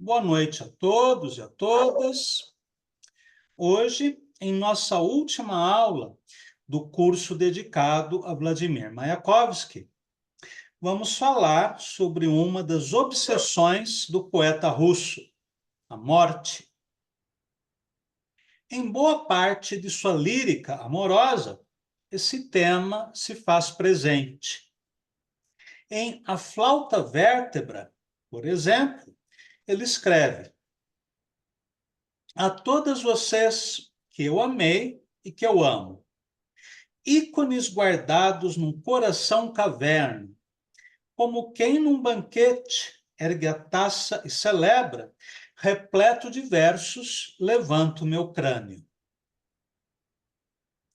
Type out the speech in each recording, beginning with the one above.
Boa noite a todos e a todas. Hoje, em nossa última aula do curso dedicado a Vladimir Mayakovsky, vamos falar sobre uma das obsessões do poeta russo, a morte. Em boa parte de sua lírica amorosa, esse tema se faz presente. Em A Flauta Vértebra, por exemplo, ele escreve: a todas vocês que eu amei e que eu amo, ícones guardados num coração caverna, como quem num banquete ergue a taça e celebra, repleto de versos, levanto meu crânio.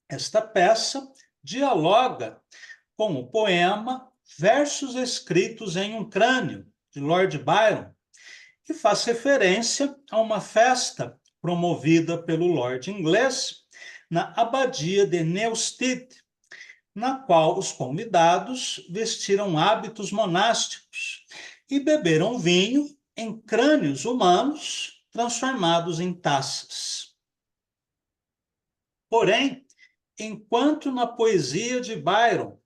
Esta peça dialoga com o poema Versos Escritos em um Crânio, de Lord Byron, que faz referência a uma festa promovida pelo Lord inglês na abadia de Newstead, na qual os convidados vestiram hábitos monásticos e beberam vinho em crânios humanos transformados em taças. Porém, enquanto na poesia de Byron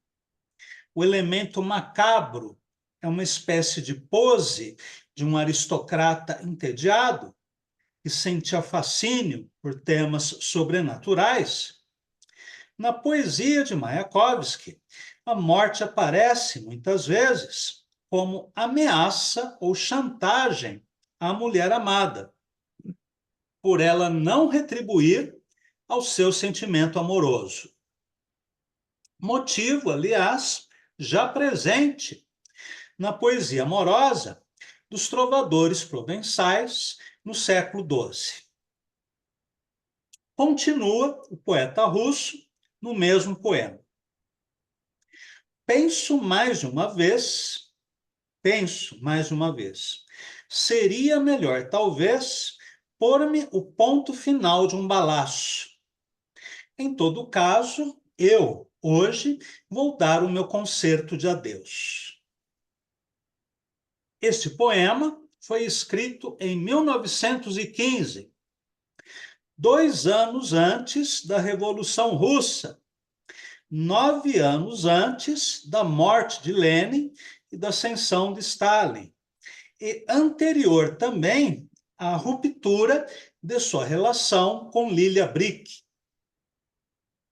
o elemento macabro é uma espécie de pose de um aristocrata entediado, que sentia fascínio por temas sobrenaturais, na poesia de Mayakovsky, a morte aparece, muitas vezes, como ameaça ou chantagem à mulher amada, por ela não retribuir ao seu sentimento amoroso. Motivo, aliás, já presente na poesia amorosa dos trovadores provençais no século XII. Continua o poeta russo no mesmo poema. Penso mais uma vez, seria melhor, talvez, pôr-me o ponto final de um balaço. Em todo caso, eu, hoje, vou dar o meu concerto de adeus. Este poema foi escrito em 1915, 2 anos antes da Revolução Russa, 9 anos antes da morte de Lenin e da ascensão de Stalin, e anterior também à ruptura de sua relação com Lilia Brick,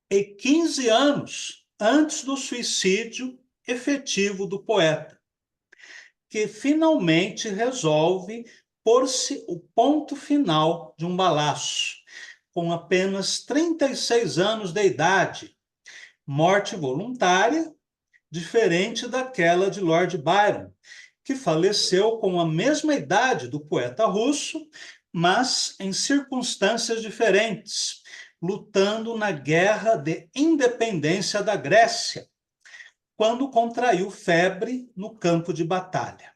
e 15 anos antes do suicídio efetivo do poeta, que finalmente resolve pôr-se o ponto final de um balaço, com apenas 36 anos de idade, morte voluntária, diferente daquela de Lord Byron, que faleceu com a mesma idade do poeta russo, mas em circunstâncias diferentes, lutando na Guerra de Independência da Grécia, quando contraiu febre no campo de batalha.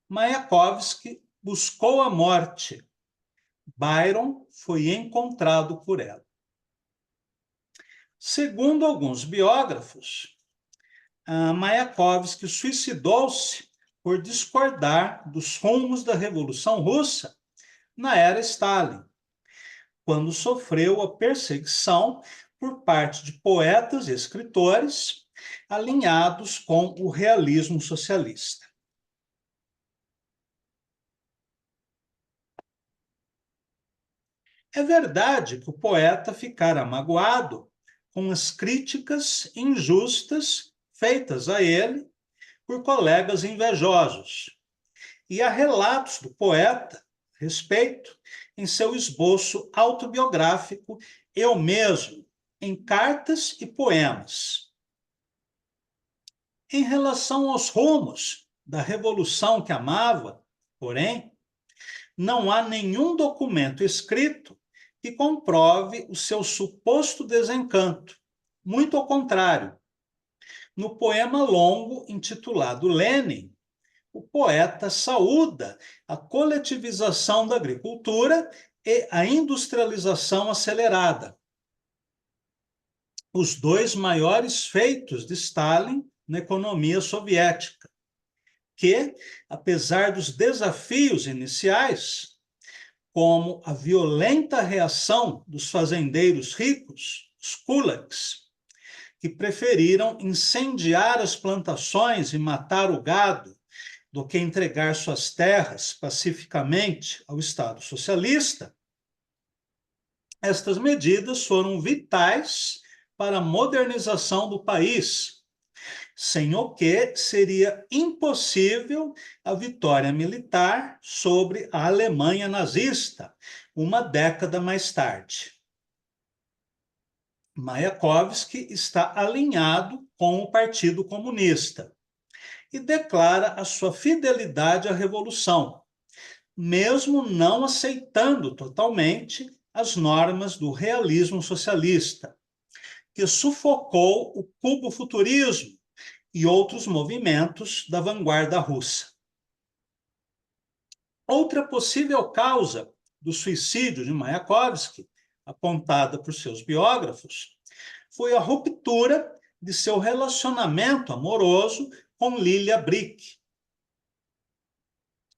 Mayakovsky buscou a morte. Byron foi encontrado por ela. Segundo alguns biógrafos, Mayakovsky suicidou-se por discordar dos rumos da Revolução Russa na era Stalin, quando sofreu a perseguição por parte de poetas e escritores alinhados com o realismo socialista. É verdade que o poeta ficara magoado com as críticas injustas feitas a ele por colegas invejosos, e há relatos do poeta a respeito em seu esboço autobiográfico Eu Mesmo, em cartas e poemas. Em relação aos rumos da revolução que amava, porém, não há nenhum documento escrito que comprove o seu suposto desencanto. Muito ao contrário. No poema longo intitulado Lenin, o poeta saúda a coletivização da agricultura e a industrialização acelerada, os dois maiores feitos de Stalin na economia soviética. que, apesar dos desafios iniciais, como a violenta reação dos fazendeiros ricos, os kulaks, que preferiram incendiar as plantações e matar o gado do que entregar suas terras pacificamente ao Estado socialista, estas medidas foram vitais para a modernização do país, sem o que seria impossível a vitória militar sobre a Alemanha nazista, uma década mais tarde. Mayakovsky está alinhado com o Partido Comunista e declara a sua fidelidade à Revolução, mesmo não aceitando totalmente as normas do realismo socialista, que sufocou o cubo-futurismo e outros movimentos da vanguarda russa. Outra possível causa do suicídio de Mayakovsky, apontada por seus biógrafos, foi a ruptura de seu relacionamento amoroso com Lilia Brick.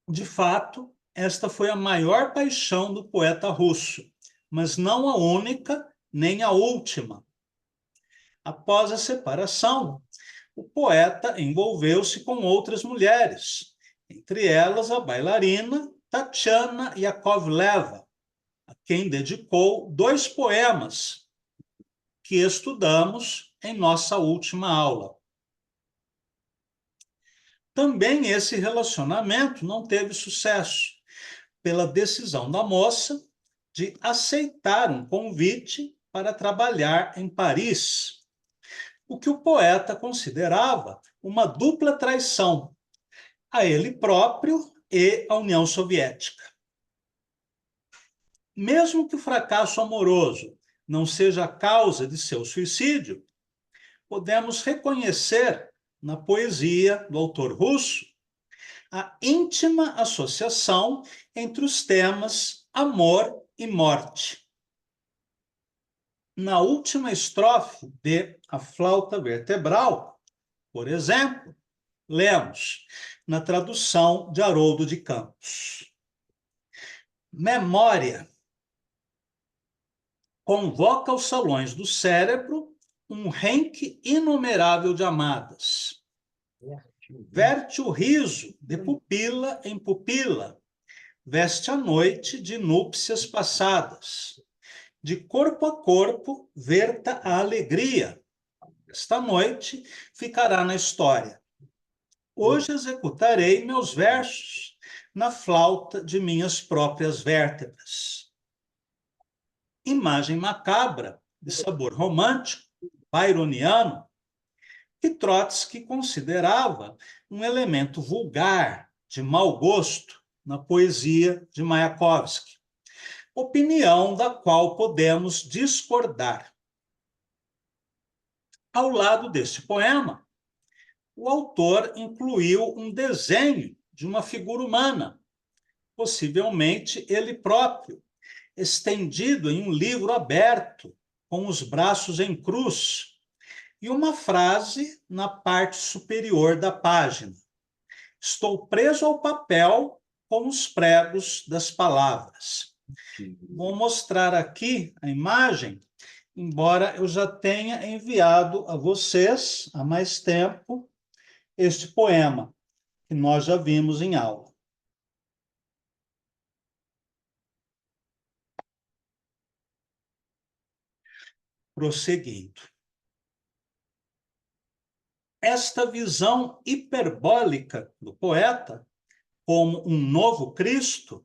De fato, esta foi a maior paixão do poeta russo, mas não a única nem a última. Após a separação, o poeta envolveu-se com outras mulheres, entre elas a bailarina Tatiana Yakovleva, a quem dedicou 2 poemas que estudamos em nossa última aula. Também esse relacionamento não teve sucesso, pela decisão da moça de aceitar um convite para trabalhar em Paris, o que o poeta considerava uma dupla traição, a ele próprio e à União Soviética. Mesmo que o fracasso amoroso não seja a causa de seu suicídio, podemos reconhecer na poesia do autor russo a íntima associação entre os temas amor e morte. Na última estrofe de A Flauta Vertebral, por exemplo, lemos, na tradução de Haroldo de Campos: memória convoca aos salões do cérebro um renque inumerável de amadas. Verte o riso de pupila em pupila, veste a noite de núpcias passadas. De corpo a corpo, verta a alegria. Esta noite ficará na história. Hoje executarei meus versos na flauta de minhas próprias vértebras. Imagem macabra, de sabor romântico, byroniano, que Trotsky considerava um elemento vulgar, de mau gosto, na poesia de Mayakovsky, opinião da qual podemos discordar. Ao lado deste poema, o autor incluiu um desenho de uma figura humana, possivelmente ele próprio, estendido em um livro aberto, com os braços em cruz, e uma frase na parte superior da página: estou preso ao papel com os pregos das palavras. Vou mostrar aqui a imagem, embora eu já tenha enviado a vocês há mais tempo este poema, que nós já vimos em aula. Prosseguindo. Esta visão hiperbólica do poeta, como um novo Cristo,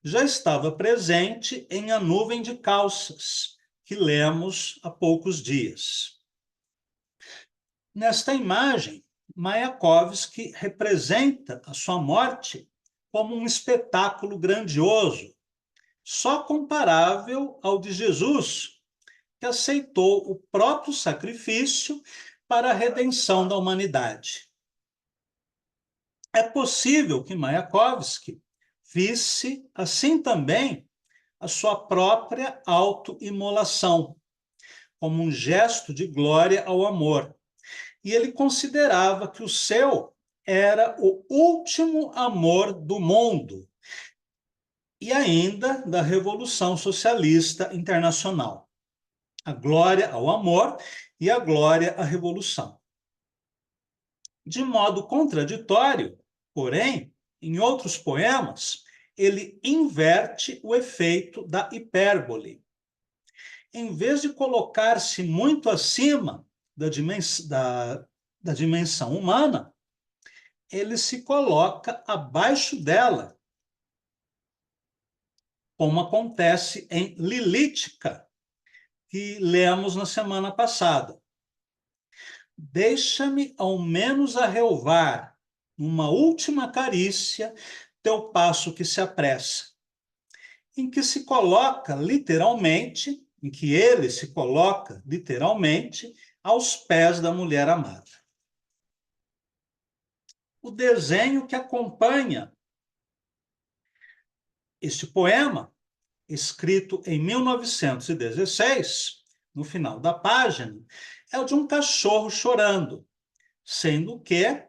já estava presente em A Nuvem de Calças, que lemos há poucos dias. Nesta imagem, Mayakovsky representa a sua morte como um espetáculo grandioso, só comparável ao de Jesus, que aceitou o próprio sacrifício para a redenção da humanidade. É possível que Mayakovsky visse assim também a sua própria autoimolação, como um gesto de glória ao amor. E ele considerava que o seu era o último amor do mundo e ainda da Revolução Socialista Internacional. A glória ao amor e a glória à revolução. De modo contraditório, porém, em outros poemas, ele inverte o efeito da hipérbole. Em vez de colocar-se muito acima da dimensão humana, ele se coloca abaixo dela, como acontece em Lilítica, que lemos na semana passada. Deixa-me ao menos arreovar, numa última carícia, teu passo que se apressa, em que se coloca literalmente, em que ele se coloca literalmente aos pés da mulher amada. O desenho que acompanha este poema, escrito em 1916, no final da página, é o de um cachorro chorando, sendo que,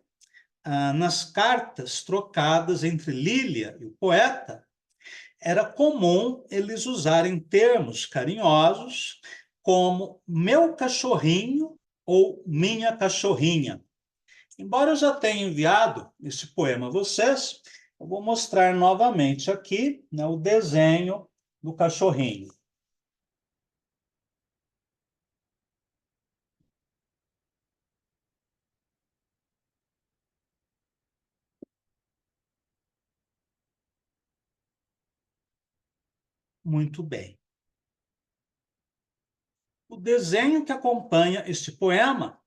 nas cartas trocadas entre Lília e o poeta, era comum eles usarem termos carinhosos como meu cachorrinho ou minha cachorrinha. Embora eu já tenha enviado esse poema a vocês, eu vou mostrar novamente aqui, né, o desenho do cachorrinho. Muito bem. O desenho que acompanha este poema,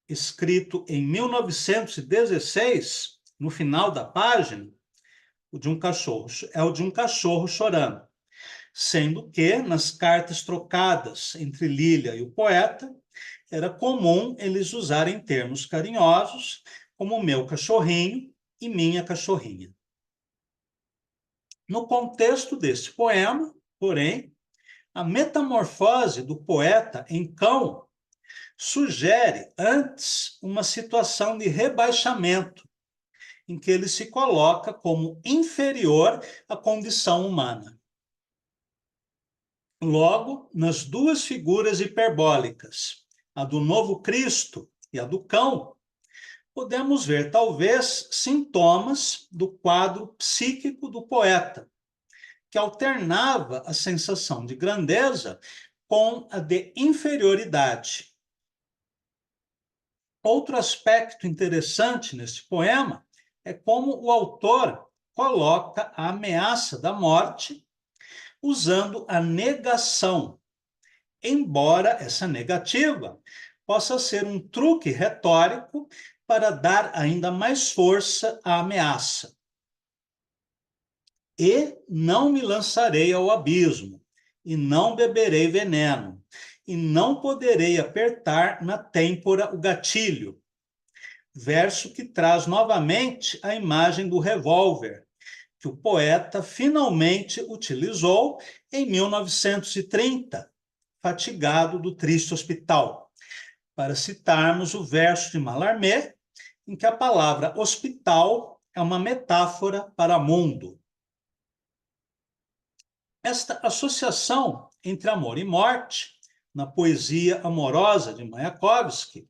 escrito em 1916, no final da página, o de um cachorro, é o de um cachorro chorando, sendo que, nas cartas trocadas entre Lília e o poeta, era comum eles usarem termos carinhosos, como meu cachorrinho e minha cachorrinha. No contexto deste poema, porém, a metamorfose do poeta em cão sugere antes uma situação de rebaixamento, em que ele se coloca como inferior à condição humana. Logo, nas duas figuras hiperbólicas, a do novo Cristo e a do cão, podemos ver, talvez, sintomas do quadro psíquico do poeta, que alternava a sensação de grandeza com a de inferioridade. Outro aspecto interessante neste poema é como o autor coloca a ameaça da morte usando a negação, embora essa negativa possa ser um truque retórico para dar ainda mais força à ameaça. E não me lançarei ao abismo, e não beberei veneno, e não poderei apertar na têmpora o gatilho. Verso que traz novamente a imagem do revólver, que o poeta finalmente utilizou em 1930, fatigado do triste hospital, para citarmos o verso de Mallarmé, em que a palavra hospital é uma metáfora para mundo. Esta associação entre amor e morte, na poesia amorosa de Mayakovsky,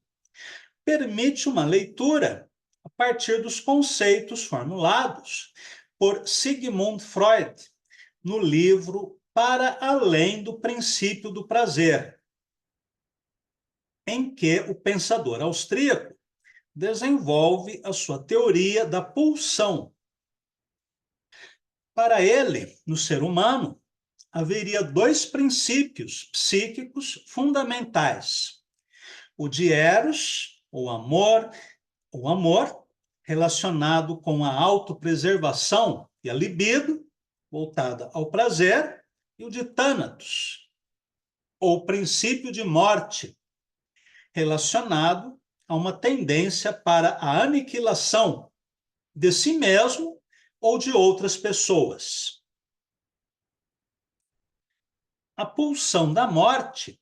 permite uma leitura a partir dos conceitos formulados por Sigmund Freud no livro Para Além do Princípio do Prazer, em que o pensador austríaco desenvolve a sua teoria da pulsão. Para ele, no ser humano, haveria dois princípios psíquicos fundamentais: o de Eros, o amor, relacionado com a autopreservação e a libido, voltada ao prazer, e o de Thanatos, ou princípio de morte, relacionado a uma tendência para a aniquilação de si mesmo ou de outras pessoas. A pulsão da morte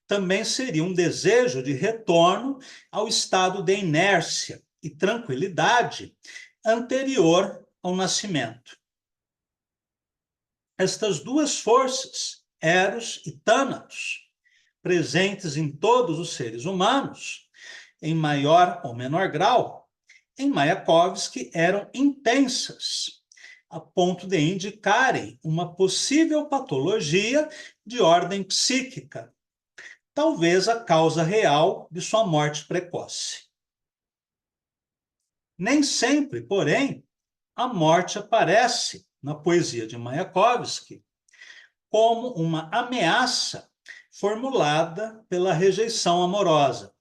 também seria um desejo de retorno ao estado de inércia, e tranquilidade anterior ao nascimento. Estas duas forças, Eros e Thanatos, presentes em todos os seres humanos, em maior ou menor grau, em Mayakovsky eram intensas, a ponto de indicarem uma possível patologia de ordem psíquica, talvez a causa real de sua morte precoce. Nem sempre, porém, a morte aparece na poesia de Mayakovsky como uma ameaça formulada pela rejeição amorosa.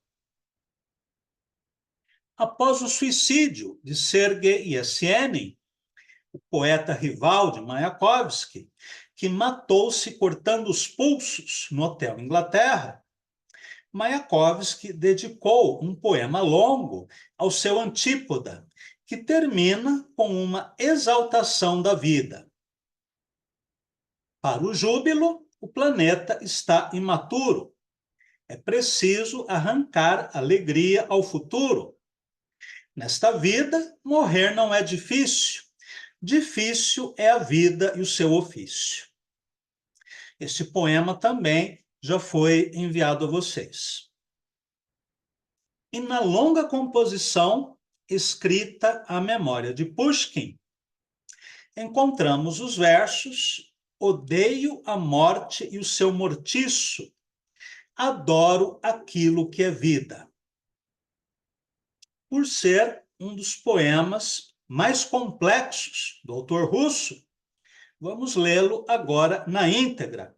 Após o suicídio de Sergei Yesenin, o poeta rival de Mayakovsky, que matou-se cortando os pulsos no Hotel Inglaterra, Mayakovsky dedicou um poema longo ao seu antípoda, que termina com uma exaltação da vida. Para o júbilo, o planeta está imaturo. É preciso arrancar alegria ao futuro. Nesta vida, morrer não é difícil. Difícil é a vida e o seu ofício. Este poema também já foi enviado a vocês. E na longa composição escrita à memória de Pushkin, encontramos os versos: odeio a morte e o seu mortiço, adoro aquilo que é vida. Por ser um dos poemas mais complexos do autor russo, vamos lê-lo agora na íntegra.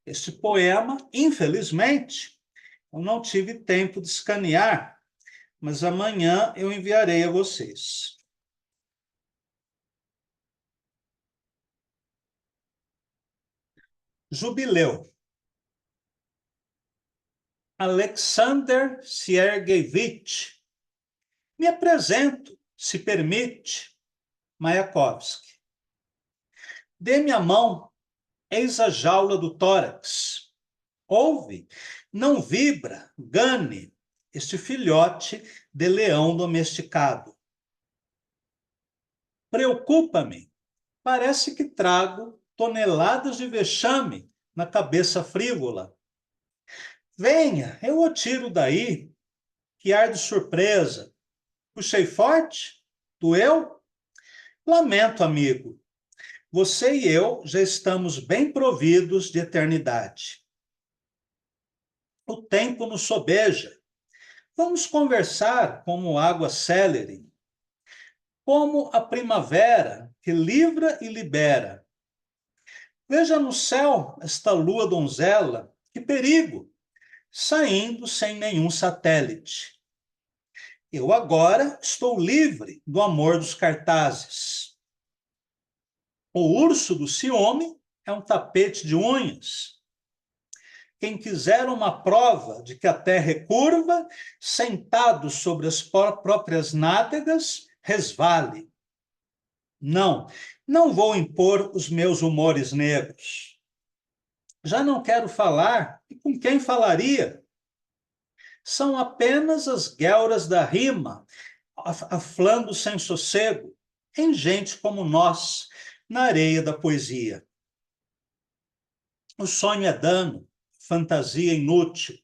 Este poema, infelizmente, eu não tive tempo de escanear, mas amanhã eu enviarei a vocês. Jubileu. Alexander Sergeyevich. Me apresento, se permite, Mayakovsky. Dê-me a mão, eis a jaula do tórax. Ouve, não vibra, gane, este filhote de leão domesticado. Preocupa-me, parece que trago toneladas de vexame na cabeça frívola. Venha, eu o tiro daí, que ar de surpresa. Puxei forte? Doeu? Lamento, amigo. Você e eu já estamos bem providos de eternidade. O tempo nos sobeja. Vamos conversar como água célere, como a primavera que livra e libera. Veja no céu esta lua donzela, que perigo, saindo sem nenhum satélite. Eu agora estou livre do amor dos cartazes. O urso do ciúme é um tapete de unhas. Quem quiser uma prova de que a terra é curva, sentado sobre as próprias nádegas, resvale. Não, não vou impor os meus humores negros. Já não quero falar, e com quem falaria? São apenas as guelras da rima, aflando sem sossego, em gente como nós, na areia da poesia. O sonho é dano, fantasia inútil.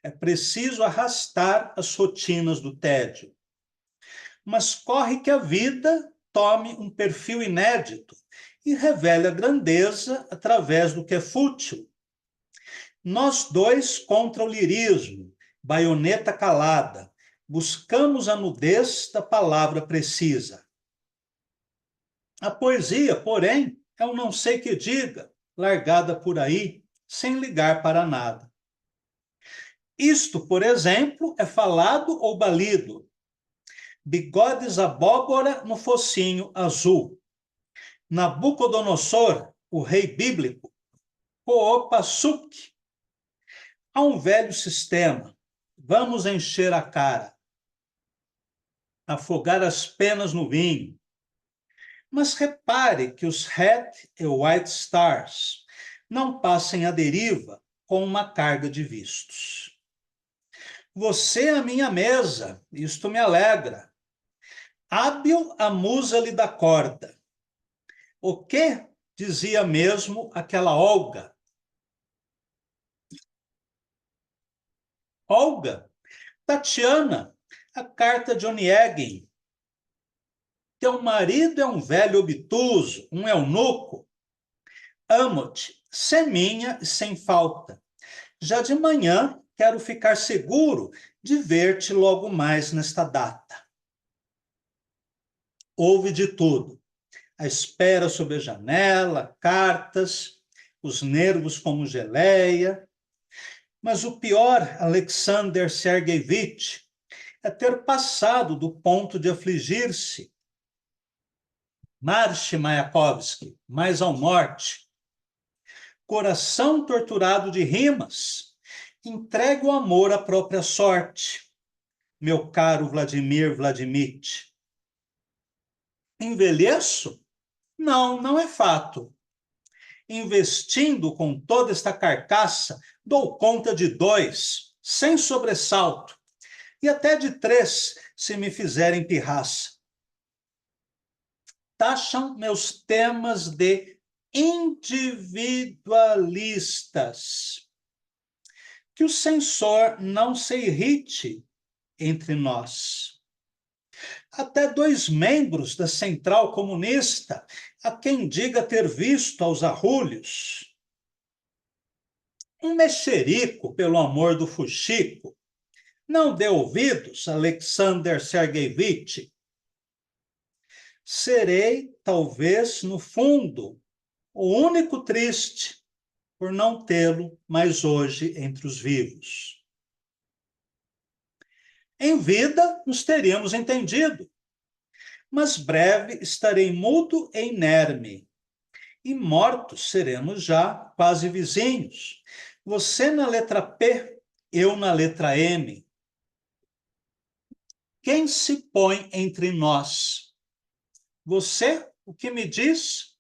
É preciso arrastar as rotinas do tédio. Mas corre que a vida tome um perfil inédito e revele a grandeza através do que é fútil. Nós dois contra o lirismo, baioneta calada, buscamos a nudez da palavra precisa. A poesia, porém, é um não sei que diga, largada por aí, sem ligar para nada. Isto, por exemplo, é falado ou balido. Bigodes abóbora no focinho azul. Nabucodonosor, o rei bíblico. Coopasuk. Há um velho sistema. Vamos encher a cara. Afogar as penas no vinho. Mas repare que os Red e White Stars não passem à deriva com uma carga de vistos. Você é a minha mesa, isto me alegra. Hábil a musa lhe dá corda. O que dizia mesmo aquela Olga? Olga, Tatiana, a carta de Onegin. Teu marido é um velho obtuso, um eunuco. Amo-te, sem minha e sem falta. Já de manhã quero ficar seguro de ver-te logo mais nesta data. Houve de tudo. A espera sob a janela, cartas, os nervos como geleia. Mas o pior, Alexander Sergeyevich, é ter passado do ponto de afligir-se. Marche, Mayakovsky, mais ao norte. Coração torturado de rimas, entregue o amor à própria sorte, meu caro Vladimir Vladimich. Envelheço? Não, não é fato. Investindo com toda esta carcaça, dou conta de 2, sem sobressalto, e até de 3, se me fizerem pirraça. Taxam meus temas de individualistas. Que o censor não se irrite entre nós. Até 2 membros da Central Comunista, a quem diga ter visto aos arrulhos. Um mexerico, pelo amor do fuxico. Não dê ouvidos, Alexander Sergeyevich. Serei, talvez, no fundo, o único triste por não tê-lo mais hoje entre os vivos. Em vida, nos teríamos entendido, mas breve estarei mudo e inerme, e mortos seremos já quase vizinhos. Você na letra P, eu na letra M. Quem se põe entre nós? Você, o que me diz?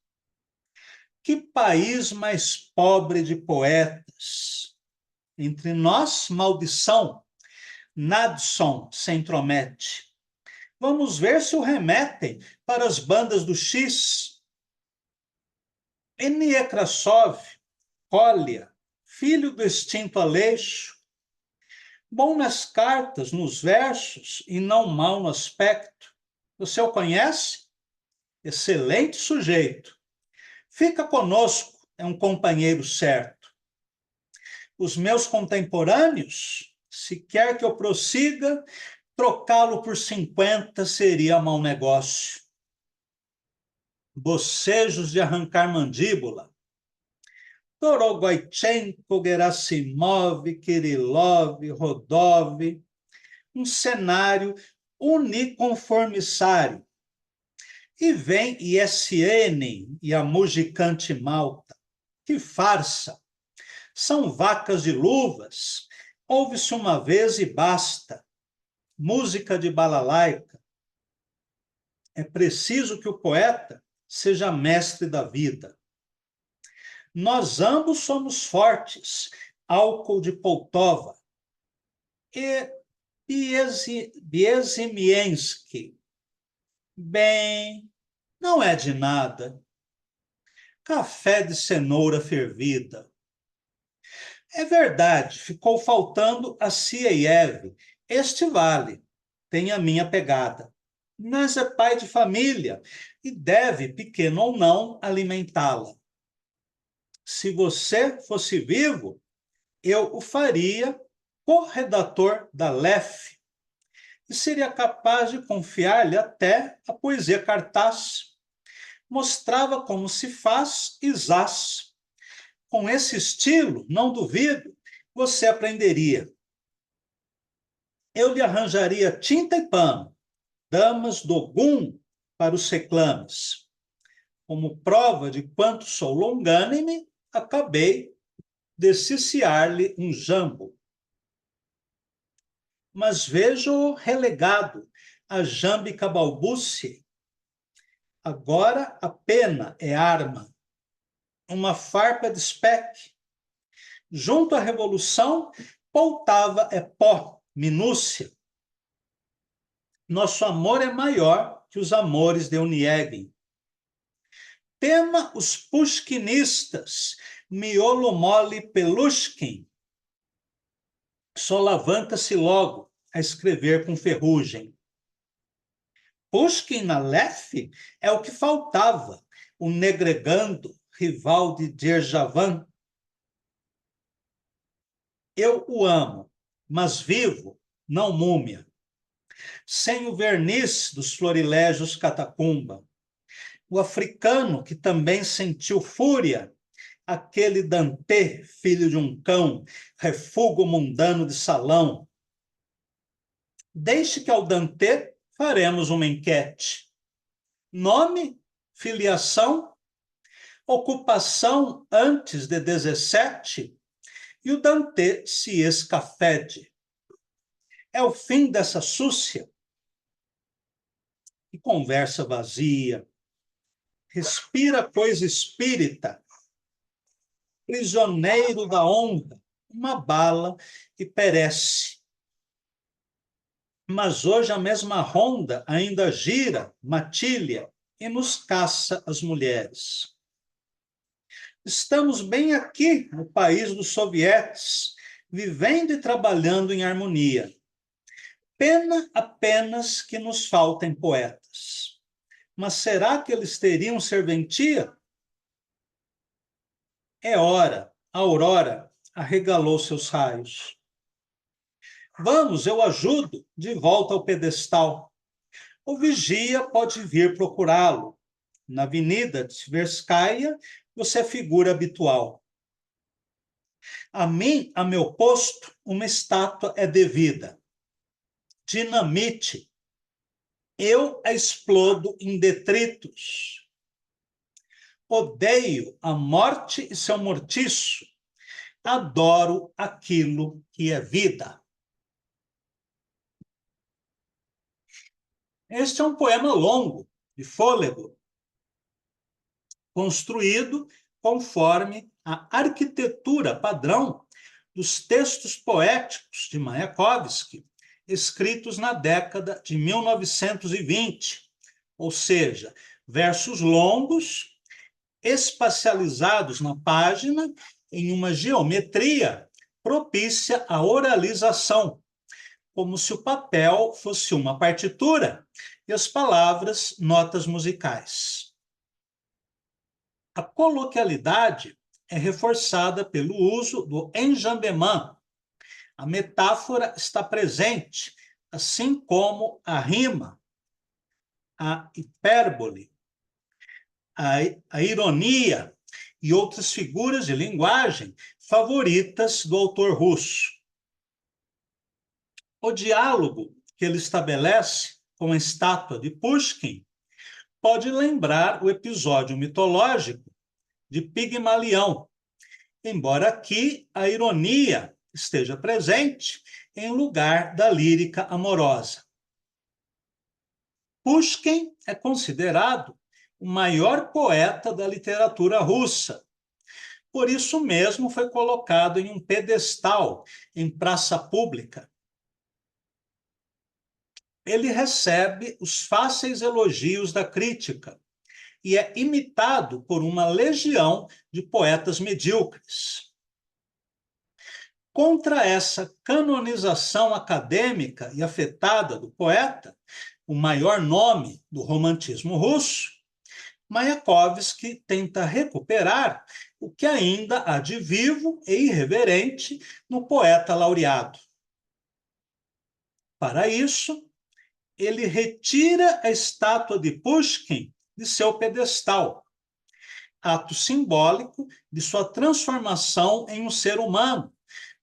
Que país mais pobre de poetas! Entre nós, maldição. Nadson se intromete. Vamos ver se o remetem para as bandas do X. Nekrasov, Kolya, filho do extinto Aleixo, bom nas cartas, nos versos e não mau no aspecto. Você o conhece? Excelente sujeito. Fica conosco, é um companheiro certo. Os meus contemporâneos, se quer que eu prossiga, trocá-lo por 50 seria mau negócio. Bocejos de arrancar mandíbula. Torogoychenko, Gerasimov, Kirillov, Rodov, um cenário uniconformissário. E vem ISN e a Mugicante Malta. Que farsa! São vacas de luvas. Ouve-se uma vez e basta. Música de balalaica. É preciso que o poeta seja mestre da vida. Nós ambos somos fortes. Álcool de Poltova. E Biezimiensky. Bem, não é de nada. Café de cenoura fervida. É verdade, ficou faltando a Cieiev. Este vale, tem a minha pegada. Mas é pai de família e deve, pequeno ou não, alimentá-la. Se você fosse vivo, eu o faria corredator da LEF e seria capaz de confiar-lhe até a poesia cartaz. Mostrava como se faz e zás. Com esse estilo, não duvido, você aprenderia. Eu lhe arranjaria tinta e pano, damas do gum para os reclames. Como prova de quanto sou longânime, acabei de ciciar-lhe um jambo. Mas vejo-o relegado à jâmbica balbúcia. Agora a pena é arma, uma farpa de espeque. Junto à revolução, Poltava é pó, minúcia. Nosso amor é maior que os amores de Onegin. Tema os pushkinistas, miolo mole Pelushkin, solavanca-se logo a escrever com ferrugem. Pushkin na Lef é o que faltava, o negregando rival de Djerjavan. Eu o amo, mas vivo, não múmia. Sem o verniz dos florilégios catacumba. O africano que também sentiu fúria, aquele Dante, filho de um cão, refúgio mundano de salão. Deixe que ao Dante faremos uma enquete. Nome, filiação, ocupação antes de 17, e o Dante se escafede. É o fim dessa súcia. E conversa vazia. Respira coisa espírita. Prisioneiro da honra, uma bala e perece. Mas hoje a mesma ronda ainda gira, matilha, e nos caça as mulheres. Estamos bem aqui, no país dos sovietes, vivendo e trabalhando em harmonia. Pena apenas que nos faltem poetas. Mas será que eles teriam serventia? É hora, a aurora arregalou seus raios. Vamos, eu ajudo, de volta ao pedestal. O vigia pode vir procurá-lo. Na Avenida Tverskaya, você é figura habitual. A mim, a meu posto, uma estátua é devida. Dinamite. Eu a explodo em detritos. Odeio a morte e seu mortiço. Adoro aquilo que é vida. Este é um poema longo, de fôlego, construído conforme a arquitetura padrão dos textos poéticos de Mayakovsky, escritos na década de 1920, ou seja, versos longos, espacializados na página, em uma geometria propícia à oralização, como se o papel fosse uma partitura e as palavras notas musicais. A coloquialidade é reforçada pelo uso do enjambement. A metáfora está presente, assim como a rima, a hipérbole, a ironia e outras figuras de linguagem favoritas do autor russo. O diálogo que ele estabelece com a estátua de Pushkin pode lembrar o episódio mitológico de Pigmalião, embora aqui a ironia esteja presente em lugar da lírica amorosa. Pushkin é considerado o maior poeta da literatura russa. Por isso mesmo foi colocado em um pedestal em praça pública. Ele recebe os fáceis elogios da crítica e é imitado por uma legião de poetas medíocres. Contra essa canonização acadêmica e afetada do poeta, o maior nome do romantismo russo, Mayakovsky tenta recuperar o que ainda há de vivo e irreverente no poeta laureado. Para isso, ele retira a estátua de Pushkin de seu pedestal, ato simbólico de sua transformação em um ser humano,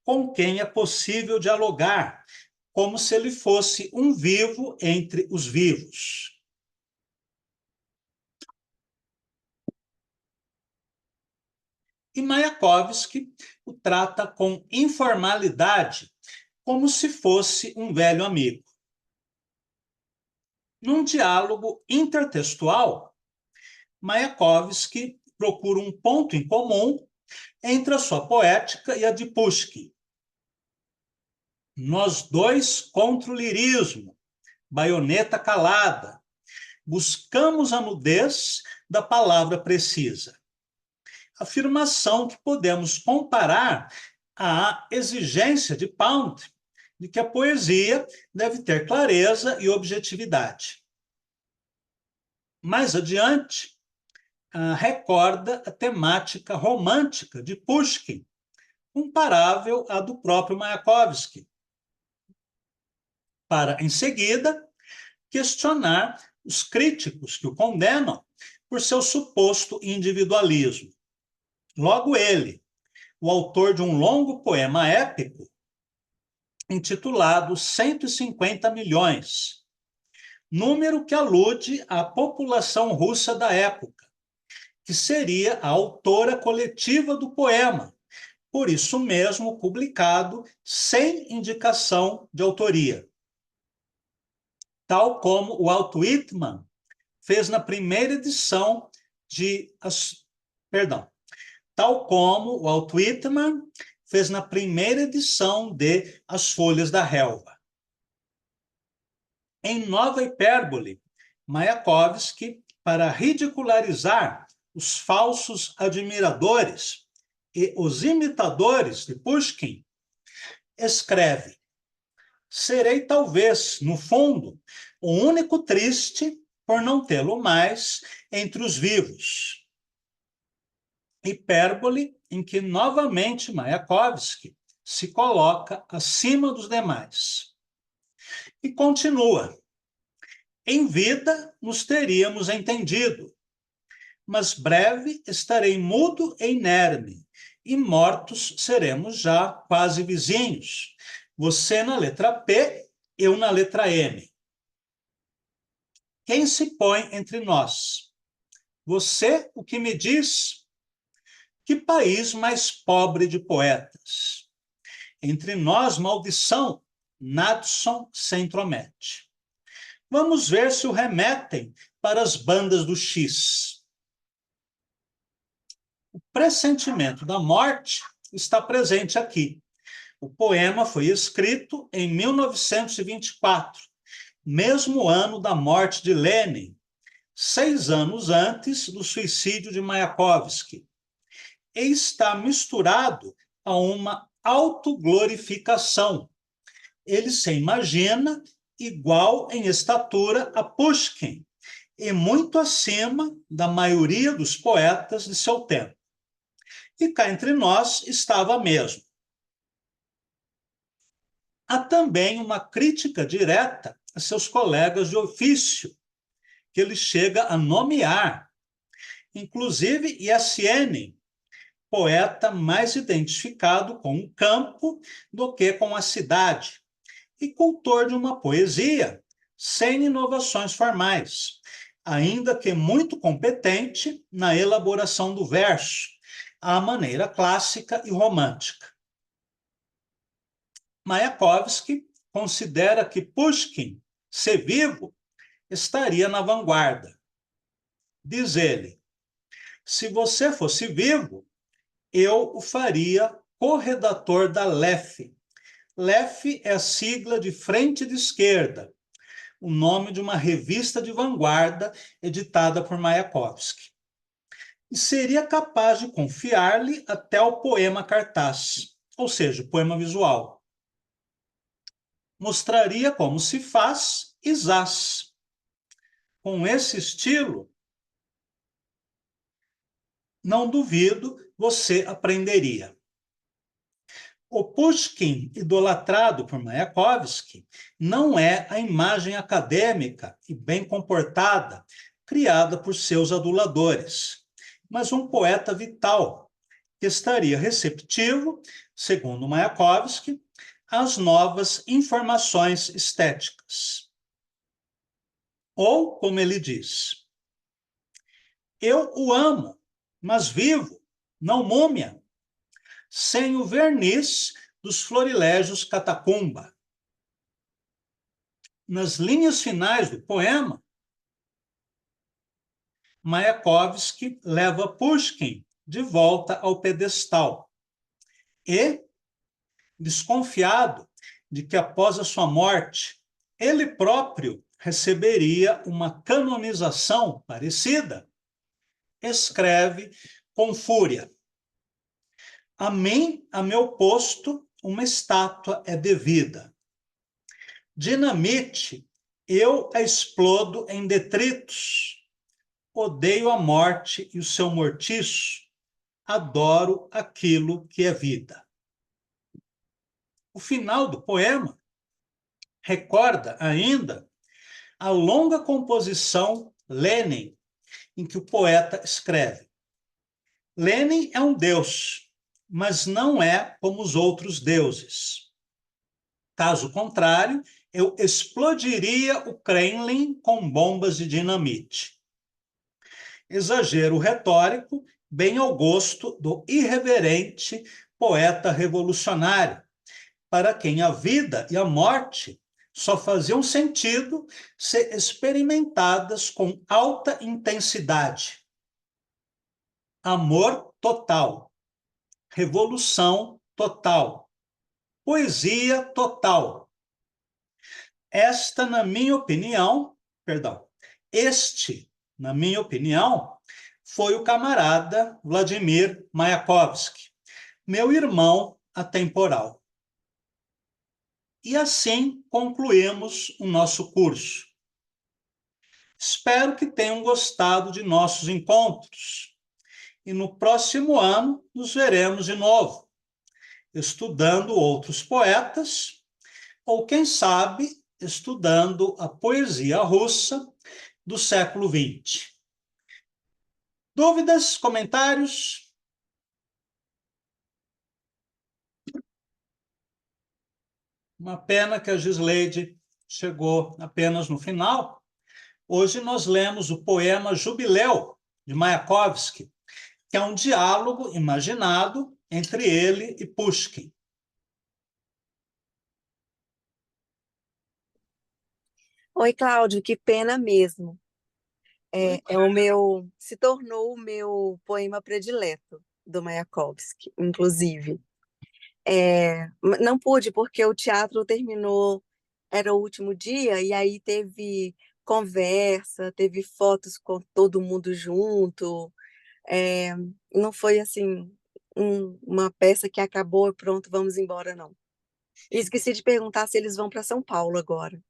com quem é possível dialogar, como se ele fosse um vivo entre os vivos. E Mayakovsky o trata com informalidade, como se fosse um velho amigo. Num diálogo intertextual, Mayakovsky procura um ponto em comum entre a sua poética e a de Pushkin. Nós dois contra o lirismo, baioneta calada, buscamos a nudez da palavra precisa. Afirmação que podemos comparar à exigência de Pound, de que a poesia deve ter clareza e objetividade. Mais adiante, recorda a temática romântica de Pushkin, comparável à do próprio Mayakovsky, para, em seguida, questionar os críticos que o condenam por seu suposto individualismo. Logo ele, o autor de um longo poema épico, intitulado 150 milhões, número que alude à população russa da época, que seria a autora coletiva do poema, por isso mesmo publicado sem indicação de autoria. Tal como o Walt Whitman fez na primeira edição de... Tal como o Walt Whitman fez na primeira edição de As Folhas da Relva. Em Nova Hipérbole, Mayakovsky, para ridicularizar os falsos admiradores e os imitadores de Pushkin, escreve: serei talvez, no fundo, o único triste por não tê-lo mais entre os vivos. Hipérbole em que novamente Mayakovsky se coloca acima dos demais. E continua: em vida nos teríamos entendido, mas breve estarei mudo e inerme, e mortos seremos já quase vizinhos. Você na letra P, eu na letra M. Quem se põe entre nós? Você, o que me diz? Que país mais pobre de poetas? Entre nós, maldição, Nadson se intromete. Vamos ver se o remetem para as bandas do X. O pressentimento da morte está presente aqui. O poema foi escrito em 1924, mesmo ano da morte de Lenin, 6 anos antes do suicídio de Mayakovsky, e está misturado a uma autoglorificação. Ele se imagina igual em estatura a Pushkin e muito acima da maioria dos poetas de seu tempo. E cá entre nós estava mesmo. Há também uma crítica direta a seus colegas de ofício, que ele chega a nomear, inclusive Yesenin, poeta mais identificado com o campo do que com a cidade, e cultor de uma poesia sem inovações formais, ainda que muito competente na elaboração do verso, à maneira clássica e romântica. Mayakovsky considera que Pushkin, se vivo, estaria na vanguarda. Diz ele: se você fosse vivo, eu o faria corredator da LEF. LEF é a sigla de Frente de Esquerda, o nome de uma revista de vanguarda editada por Mayakovsky. E seria capaz de confiar-lhe até o poema cartaz, ou seja, o poema visual. Mostraria como se faz e zaz. Com esse estilo, não duvido, você aprenderia. O Pushkin, idolatrado por Mayakovsky, não é a imagem acadêmica e bem comportada criada por seus aduladores, mas um poeta vital que estaria receptivo, segundo Mayakovsky, às novas informações estéticas. Ou, como ele diz: eu o amo, mas vivo, não múmia, sem o verniz dos florilégios catacumba. Nas linhas finais do poema, Mayakovsky leva Pushkin de volta ao pedestal e, desconfiado de que após a sua morte, ele próprio receberia uma canonização parecida. Escreve com fúria: a mim, a meu posto, uma estátua é devida. Dinamite, eu a explodo em detritos. Odeio a morte e o seu mortiço. Adoro aquilo que é vida. O final do poema recorda ainda a longa composição Lenin, em que o poeta escreve: Lenin é um deus, mas não é como os outros deuses. Caso contrário, eu explodiria o Kremlin com bombas de dinamite. Exagero retórico, bem ao gosto do irreverente poeta revolucionário, para quem a vida e a morte só faziam sentido se experimentadas com alta intensidade. Amor total, revolução total, poesia total. Esta, na minha opinião, perdão, este, na minha opinião, foi o camarada Vladimir Mayakovsky, meu irmão atemporal. E assim concluímos o nosso curso. Espero que tenham gostado de nossos encontros. E no próximo ano nos veremos de novo, estudando outros poetas, ou quem sabe, estudando a poesia russa do século XX. Dúvidas, comentários? Uma pena que a Gisleide chegou apenas no final. Hoje nós lemos o poema Jubileu, de Mayakovsky, que é um diálogo imaginado entre ele e Pushkin. Oi, Cláudio, que pena mesmo. Se tornou o meu poema predileto do Mayakovsky, inclusive. Não pude porque o teatro terminou, era o último dia, e aí teve conversa, teve fotos com todo mundo junto. É, não foi assim uma peça que acabou e pronto, vamos embora, não. E esqueci de perguntar se eles vão para São Paulo agora.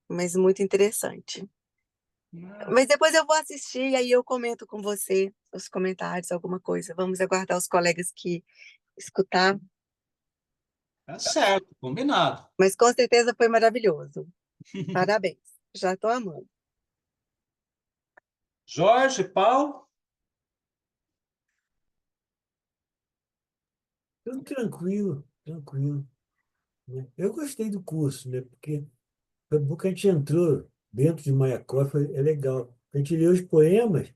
Mas muito interessante. Mas depois eu vou assistir e aí eu comento com você os comentários, alguma coisa. Vamos aguardar os colegas que escutar. Tá certo, combinado. Mas com certeza foi maravilhoso. Parabéns. Já estou amando. Jorge, Paulo? Tudo tranquilo, tranquilo, né? Eu gostei do curso, né? Porque a gente entrou dentro de Mayakovsky, é legal. A gente lê os poemas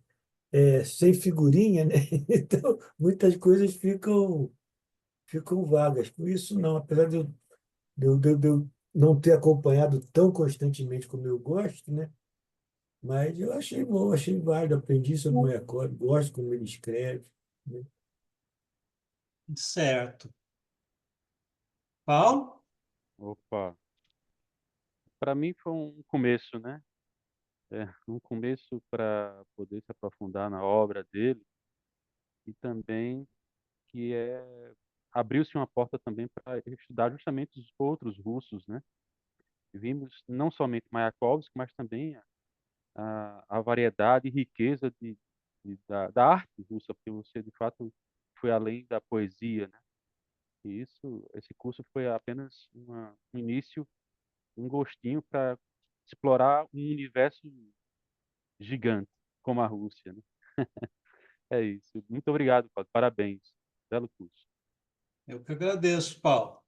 sem figurinha, né? Então, muitas coisas ficam vagas. Por isso, não, apesar de eu não ter acompanhado tão constantemente como eu gosto, né? Mas eu achei bom, achei válido, aprendi sobre Mayakovsky, gosto como ele escreve, né? Certo. Paulo? Opa, para mim foi um começo, né? Um começo para poder se aprofundar na obra dele e também que abriu-se uma porta também para estudar justamente os outros russos, né? Vimos não somente Mayakovsky, mas também a variedade e riqueza da arte russa, porque você de fato foi além da poesia, né? E esse curso foi apenas um início, um gostinho para explorar um universo gigante como a Rússia, né? É isso. Muito obrigado, Paulo. Parabéns. Belo curso. Eu que agradeço, Paulo.